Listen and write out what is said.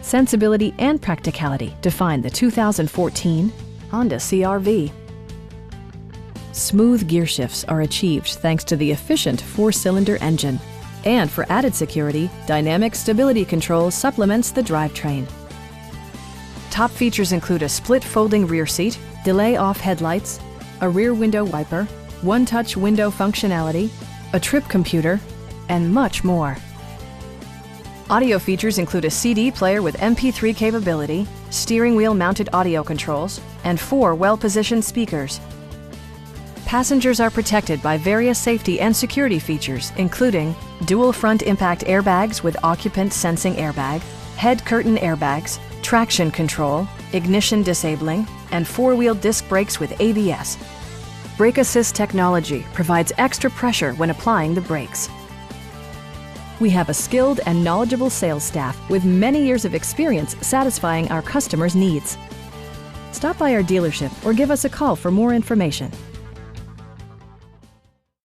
Sensibility and practicality define the 2014 Honda CR-V. Smooth gear shifts are achieved thanks to the efficient 4-cylinder engine. And for added security, dynamic stability control supplements the drivetrain. Top features include a split folding rear seat, delay-off headlights, a rear window wiper, one-touch window functionality, a trip computer, and much more. Audio features include a CD player with MP3 capability, steering wheel mounted audio controls, and 4 well-positioned speakers. Passengers are protected by various safety and security features, including dual front impact airbags with occupant sensing airbag, head curtain airbags, traction control, ignition disabling, and 4-wheel disc brakes with ABS. Brake assist technology provides extra pressure when applying the brakes. We have a skilled and knowledgeable sales staff with many years of experience satisfying our customers' needs. Stop by our dealership or give us a call for more information.